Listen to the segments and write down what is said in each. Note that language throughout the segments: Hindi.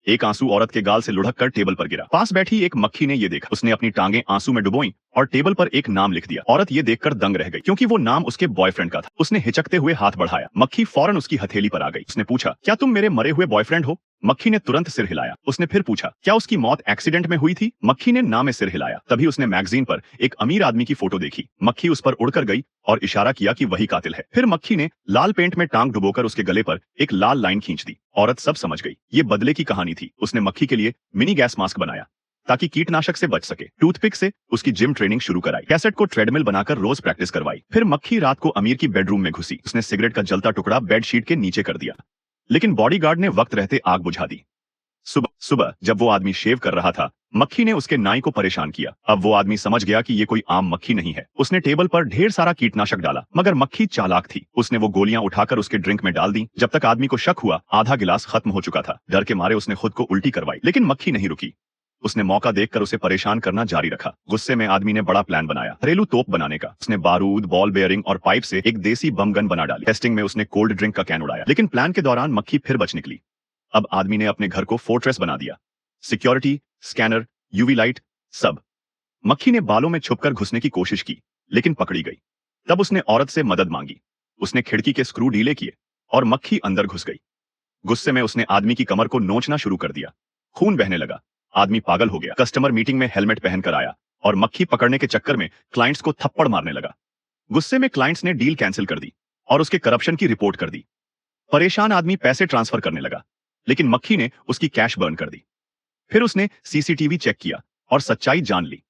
एक आंसू औरत के गाल से लुढ़क कर टेबल पर गिरा। पास बैठी एक मक्खी ने ये देखा। उसने अपनी टांगें आंसू में डुबोई और टेबल पर एक नाम लिख दिया। औरत ये देखकर दंग रह गई, क्योंकि वो नाम उसके बॉयफ्रेंड का था। उसने हिचकते हुए हाथ बढ़ाया। मक्खी फौरन उसकी हथेली पर आ गई। उसने पूछा, क्या तुम मेरे मरे हुए बॉयफ्रेंड हो? मक्खी ने तुरंत सिर हिलाया। उसने फिर पूछा, क्या उसकी मौत एक्सीडेंट में हुई थी? मक्खी ने ना में सिर हिलाया। तभी उसने मैगजीन पर एक अमीर आदमी की फोटो देखी। मक्खी उस पर उड़कर गई और इशारा किया कि वही कातिल है। फिर मक्खी ने लाल पेंट में टांग डुबोकर उसके गले पर एक लाल लाइन खींच दी। औरत सब समझ गई। ये बदले की कहानी थी। उसने मक्खी के लिए मिनी गैस मास्क बनाया ताकि कीटनाशक से बच सके। टूथपिक से उसकी जिम ट्रेनिंग शुरू कराई। कैसेट को ट्रेडमिल बनाकर रोज प्रैक्टिस करवाई। फिर मक्खी रात को अमीर की बेडरूम में घुसी। उसने सिगरेट का जलता टुकड़ा बेडशीट के नीचे कर दिया, लेकिन बॉडीगार्ड ने वक्त रहते आग बुझा दी। सुबह सुबह जब वो आदमी शेव कर रहा था, मक्खी ने उसके नाई को परेशान किया। अब वो आदमी समझ गया कि ये कोई आम मक्खी नहीं है। उसने टेबल पर ढेर सारा कीटनाशक डाला, मगर मक्खी चालाक थी। उसने वो गोलियां उठाकर उसके ड्रिंक में डाल दी। जब तक आदमी को शक हुआ, आधा गिलास खत्म हो चुका था। डर के मारे उसने खुद को उल्टी करवाई, लेकिन मक्खी नहीं रुकी। उसने मौका देखकर उसे परेशान करना जारी रखा। गुस्से में आदमी ने बड़ा प्लान बनाया, घरेलू तोप बनाने का। उसने बारूद, बॉल बेयरिंग और पाइप से एक देसी बम गन बना डाली। टेस्टिंग में उसने कोल्ड ड्रिंक का कैन उड़ाया, लेकिन प्लान के दौरान मक्खी फिर बच निकली। अब आदमी ने अपने घर को फोर्ट्रेस बना दिया। सिक्योरिटी, स्कैनर, यूवी लाइट, सब। मक्खी ने बालों में छुपकर घुसने की कोशिश की, लेकिन पकड़ी गई। तब उसने औरत से मदद मांगी। उसने खिड़की के स्क्रू ढीले किए और मक्खी अंदर घुस गई। गुस्से में उसने आदमी की कमर को नोचना शुरू कर दिया। खून बहने लगा। आदमी पागल हो गया। कस्टमर मीटिंग में हेलमेट पहनकर आया और मक्खी पकड़ने के चक्कर में क्लाइंट्स को थप्पड़ मारने लगा। गुस्से में क्लाइंट्स ने डील कैंसिल कर दी और उसके करप्शन की रिपोर्ट कर दी। परेशान आदमी पैसे ट्रांसफर करने लगा, लेकिन मक्खी ने उसकी कैश बर्न कर दी। फिर उसने सीसीटीवी चेक किया और सच्चाई जान ली।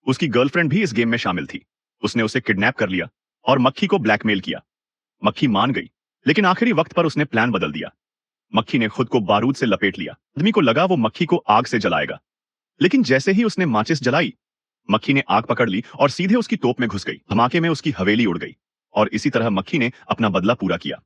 उसकी गर्लफ्रेंड भी इस गेम में शामिल थी। उसने उसे किडनैप कर लिया और मक्खी को ब्लैकमेल किया। मक्खी मान गई, लेकिन आखिरी वक्त पर उसने प्लान बदल दिया। मक्खी ने खुद को बारूद से लपेट लिया। आदमी को लगा वो मक्खी को आग से जलाएगा, लेकिन जैसे ही उसने माचिस जलाई, मक्खी ने आग पकड़ ली और सीधे उसकी तोप में घुस गई। धमाके में उसकी हवेली उड़ गई और इसी तरह मक्खी ने अपना बदला पूरा किया।